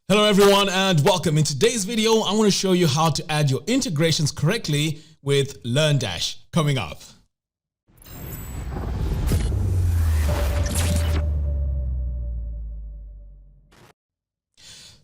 Hello everyone and welcome. In today's video, I want to show you how to add your integrations correctly with LearnDash coming up.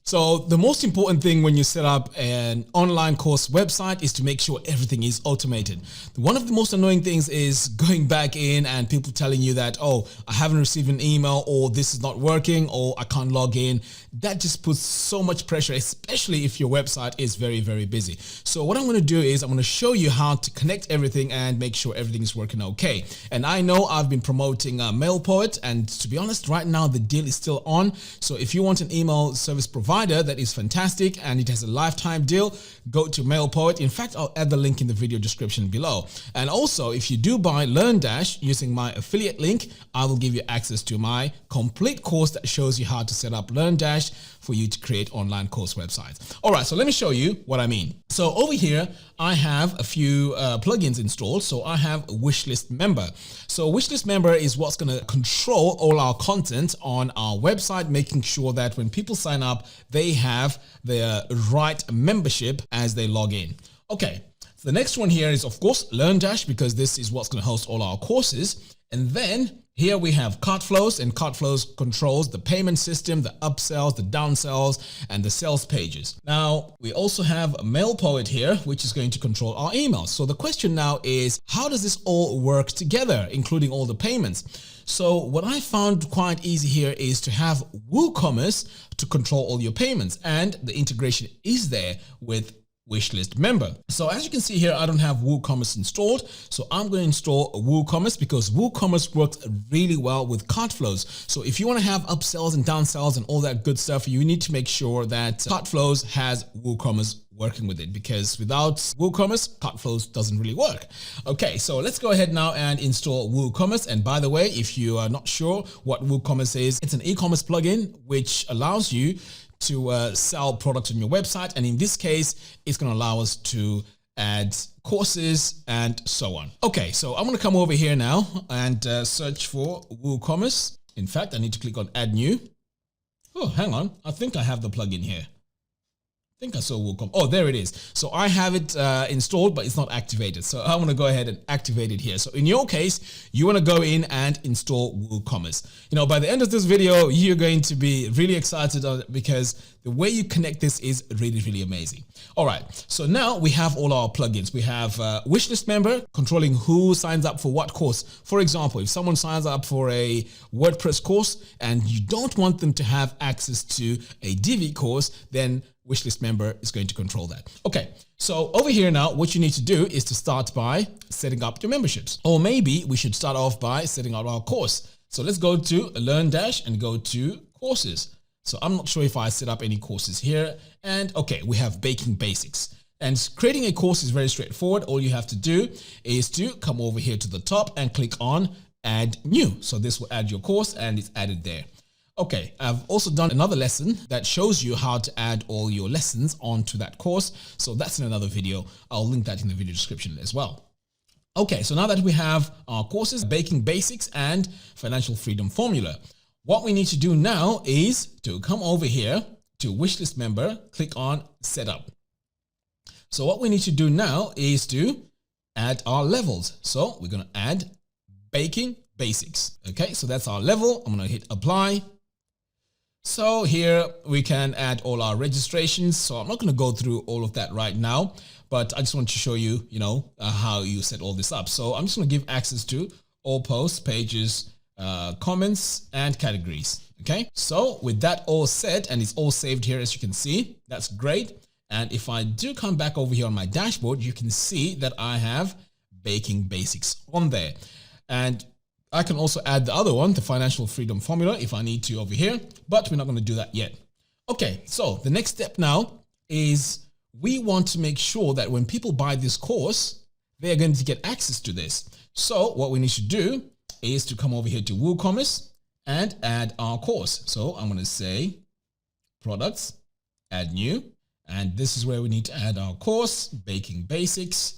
So the most important thing when you set up an online course website is to make sure everything is automated. One of the most annoying things is going back in and people telling you that, oh, I haven't received an email, or this is not working, or I can't log in. That just puts so much pressure, especially if your website is very, very busy. So what I'm going to do is I'm going to show you how to connect everything and make sure everything is working okay. And I know I've been promoting MailPoet, and to be honest, right now the deal is still on. So if you want an email service provider that is fantastic and it has a lifetime deal, go to MailPoet. In fact, I'll add the link in the video description below. And also, if you do buy LearnDash using my affiliate link, I will give you access to my complete course that shows you how to set up LearnDash for you to create online course websites. All right, so let me show you what I mean. So over here, I have a few plugins installed. So I have a Wishlist Member. So Wishlist Member is what's going to control all our content on our website, making sure that when people sign up, they have the right membership as they log in. Okay, so the next one here is, of course, LearnDash, because this is what's going to host all our courses. And then here we have Cartflows, and Cartflows controls the payment system, the upsells, the downsells, and the sales pages. Now, we also have MailPoet here, which is going to control our emails. So the question now is, how does this all work together, including all the payments? So what I found quite easy here is to have Woocommerce to control all your payments, and the integration is there with Wishlist Member. So as you can see here, I don't have Woocommerce installed. So I'm going to install Woocommerce because Woocommerce works really well with Cartflows. So if you want to have upsells and downsells and all that good stuff, you need to make sure that Cartflows has Woocommerce working with it, because without Woocommerce, Cartflows doesn't really work. Okay, so let's go ahead now and install Woocommerce. And by the way, if you are not sure what Woocommerce is, it's an e-commerce plugin which allows you to sell products on your website. And in this case, it's going to allow us to add courses and so on. Okay, so I'm going to come over here now and search for Woocommerce. In fact, I need to click on Add New. Oh, hang on. I think I have the plugin here. I think I saw Woocommerce. Oh, there it is. So I have it installed, but it's not activated. So I want to go ahead and activate it here. So in your case, you want to go in and install Woocommerce. You know, by the end of this video, you're going to be really excited because the way you connect this is really, really amazing. All right. So now we have all our plugins. We have Wishlist Member controlling who signs up for what course. For example, if someone signs up for a WordPress course and you don't want them to have access to a Divi course, then Wishlist Member is going to control that. Okay, so over here now, what you need to do is to start by setting up your memberships. Or maybe we should start off by setting up our course. So let's go to LearnDash and go to courses. So I'm not sure if I set up any courses here. And okay, we have Baking Basics. And creating a course is very straightforward. All you have to do is to come over here to the top and click on Add New. So this will add your course and it's added there. Okay, I've also done another lesson that shows you how to add all your lessons onto that course. So that's in another video. I'll link that in the video description as well. Okay, so now that we have our courses, Baking Basics and Financial Freedom Formula, what we need to do now is to come over here to Wishlist Member, click on Setup. So what we need to do now is to add our levels. So we're going to add Baking Basics. Okay, so that's our level. I'm going to hit Apply. So here we can add all our registrations. So I'm not going to go through all of that right now, but I just want to show you, how you set all this up. So I'm just going to give access to all posts, pages, comments, and categories. Okay. So with that all set, and it's all saved here, as you can see, that's great. And if I do come back over here on my dashboard, you can see that I have Baking Basics on there. And I can also add the other one, the Financial Freedom Formula, if I need to over here, but we're not going to do that yet. Okay, so the next step now is we want to make sure that when people buy this course, they're going to get access to this. So what we need to do is to come over here to Woocommerce and add our course. So I'm going to say Products, Add New, and this is where we need to add our course, Baking Basics.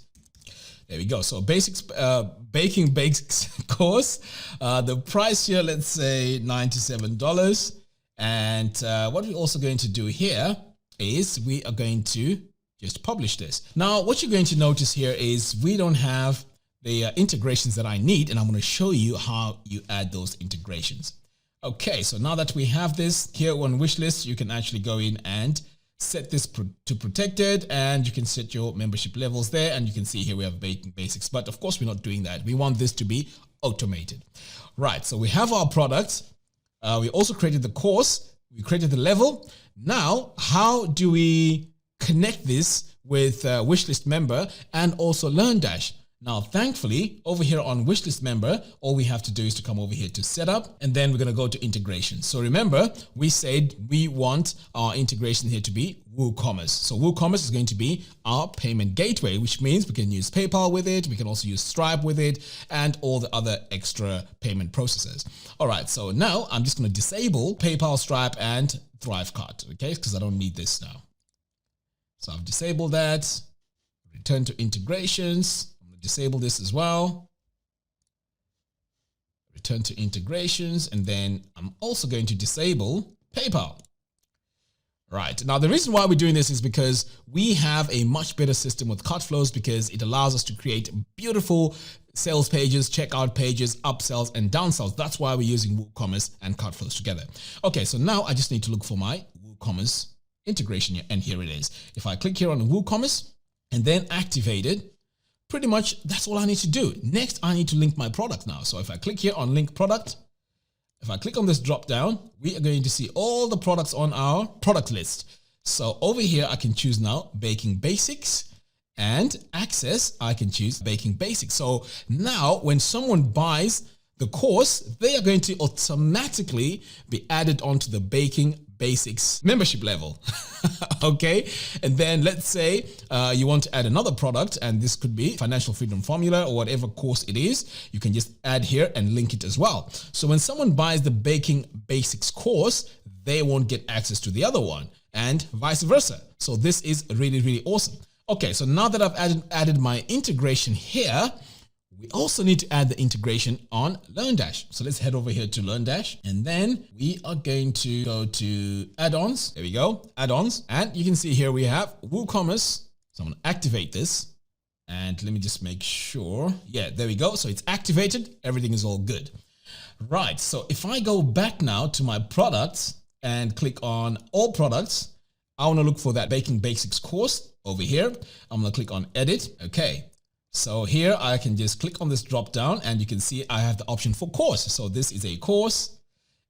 There we go. So Baking Basics course, the price here, let's say $97. And what we're also going to do here is we are going to just publish this. Now, what you're going to notice here is we don't have the integrations that I need, and I'm going to show you how you add those integrations. Okay, so now that we have this here on Wishlist, you can actually go in and set this to protected, and you can set your membership levels there, and you can see here we have baking basics, but of course we're not doing that. We want this to be automated. Right, so we have our products. We also created the course, we created the level. Now, how do we connect this with Wishlist Member and also LearnDash? Now, thankfully, over here on Wishlist Member, all we have to do is to come over here to setup, and then we're going to go to integration. So remember, we said we want our integration here to be Woocommerce. So Woocommerce is going to be our payment gateway, which means we can use PayPal with it. We can also use Stripe with it and all the other extra payment processes. All right. So now I'm just going to disable PayPal, Stripe, and Thrivecart. Okay. Because I don't need this now. So I've disabled that. Return to integrations. Disable this as well. Return to integrations, and then I'm also going to disable PayPal. Right, now the reason why we're doing this is because we have a much better system with Cartflows, because it allows us to create beautiful sales pages, checkout pages, upsells and downsells. That's why we're using Woocommerce and Cartflows together. Okay, so now I just need to look for my Woocommerce integration here, and here it is. If I click here on Woocommerce and then activate it, pretty much that's all I need to do. Next, I need to link my product now. So if I click here on link product, if I click on this drop down, we are going to see all the products on our product list. So over here, I can choose now baking basics, and access, I can choose baking basics. So now when someone buys the course, they are going to automatically be added onto the baking basics membership level. Okay, and then let's say you want to add another product, and this could be financial freedom formula or whatever course it is. You can just add here and link it as well. So when someone buys the baking basics course, they won't get access to the other one, and vice versa. So this is really, really awesome. Okay, so now that I've added my integration here, we also need to add the integration on LearnDash. So let's head over here to LearnDash, and then we are going to go to add-ons. There we go, add-ons. And you can see here we have Woocommerce. So I'm going to activate this, and let me just make sure. Yeah, there we go. So it's activated. Everything is all good. Right. So if I go back now to my products and click on all products, I want to look for that baking basics course over here. I'm going to click on edit. Okay. So here I can just click on this drop down, and you can see I have the option for course. So this is a course,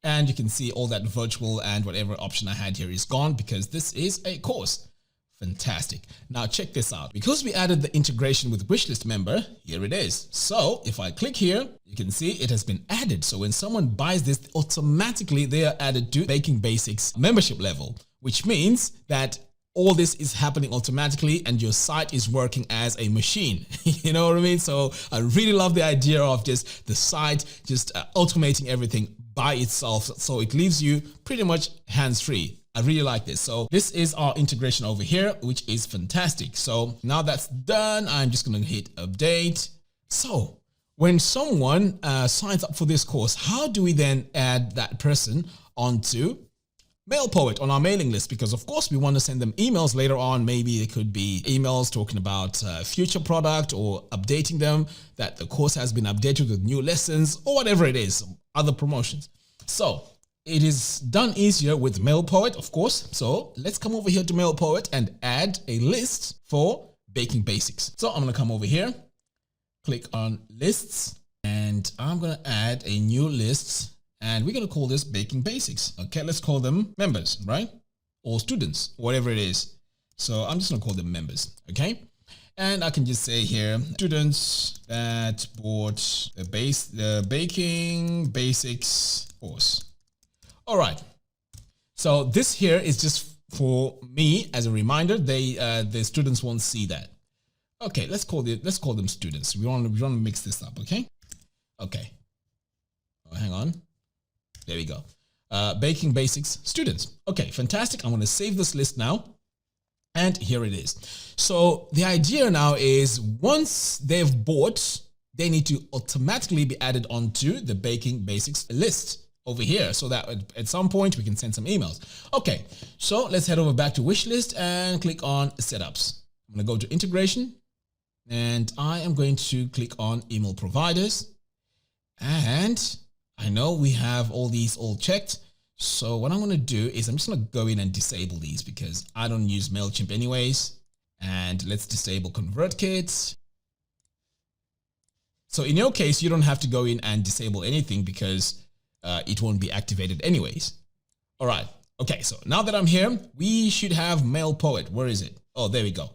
and you can see all that virtual and whatever option I had here is gone because this is a course. Fantastic. Now check this out. Because we added the integration with Wishlist Member, here it is. So if I click here, you can see it has been added. So when someone buys this, automatically they are added to Baking Basics membership level, which means that all this is happening automatically and your site is working as a machine. You know what I mean? So I really love the idea of just the site just automating everything by itself. So it leaves you pretty much hands-free. I really like this. So this is our integration over here, which is fantastic. So now that's done, I'm just going to hit update. So when someone signs up for this course, how do we then add that person onto MailPoet on our mailing list? Because of course we want to send them emails later on. Maybe it could be emails talking about future product or updating them that the course has been updated with new lessons or whatever it is, other promotions. So it is done easier with MailPoet, of course. So let's come over here to MailPoet and add a list for Baking Basics. So I'm going to come over here, click on lists, and I'm going to add a new list. And we're going to call this Baking Basics. Okay, let's call them members, right? Or students, whatever it is. So I'm just going to call them members, okay? And I can just say here, students that bought the Baking Basics course. All right. So this here is just for me as a reminder. The students won't see that. Okay, let's call them students. We want to mix this up, okay? Okay. Oh, hang on. There we go. Baking Basics students. Okay, fantastic. I'm going to save this list now. And here it is. So the idea now is once they've bought, they need to automatically be added onto the Baking Basics list. over here so that at some point we can send some emails. Okay, so let's head over back to Wishlist and click on setups. I'm going to go to integration and I am going to click on email providers. And I know we have all these all checked. So what I'm going to do is I'm just going to go in and disable these because I don't use MailChimp anyways. And let's disable ConvertKit. So in your case, you don't have to go in and disable anything because it won't be activated anyways. All right. Okay. So now that I'm here, we should have MailPoet. Where is it? Oh, there we go.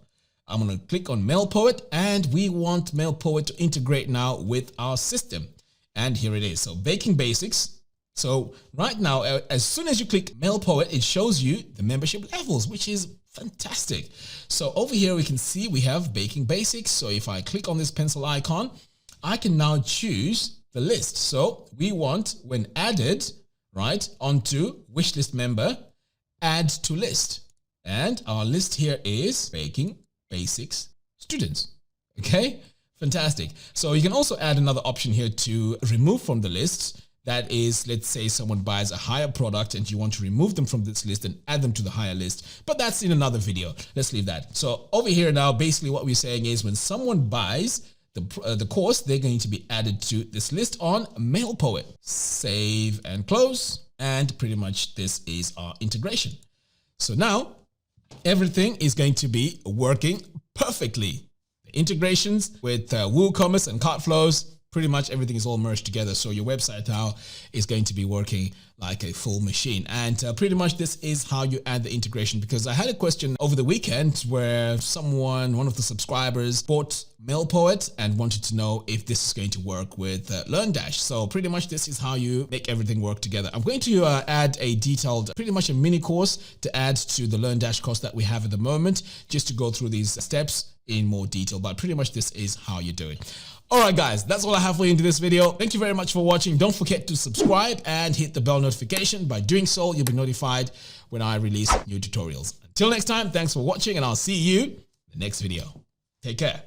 I'm going to click on MailPoet and we want MailPoet to integrate now with our system. And here it is. So baking basics. So right now, as soon as you click MailPoet, it shows you the membership levels, which is fantastic. So over here, we can see we have baking basics. So if I click on this pencil icon, I can now choose the list. So we want, when added, right, onto Wishlist Member, add to list. And our list here is baking basics students. Okay, fantastic. So you can also add another option here to remove from the list. That is, let's say someone buys a higher product and you want to remove them from this list and add them to the higher list. But that's in another video. Let's leave that. So over here now, basically what we're saying is when someone buys the course, they're going to be added to this list on MailPoet. Save and close. And pretty much this is our integration. So now everything is going to be working perfectly. The integrations with Woocommerce and Cartflows, pretty much everything is all merged together. So your website now is going to be working like a full machine. And pretty much this is how you add the integration, because I had a question over the weekend where one of the subscribers bought MailPoet and wanted to know if this is going to work with LearnDash. So pretty much this is how you make everything work together. I'm going to add a detailed, pretty much a mini course to add to the LearnDash course that we have at the moment, just to go through these steps in more detail. But pretty much this is how you do it. All right, guys, that's all I have for you in this video. Thank you very much for watching. Don't forget to subscribe and hit the bell notification. By doing so, you'll be notified when I release new tutorials. Until next time, thanks for watching and I'll see you in the next video. Take care.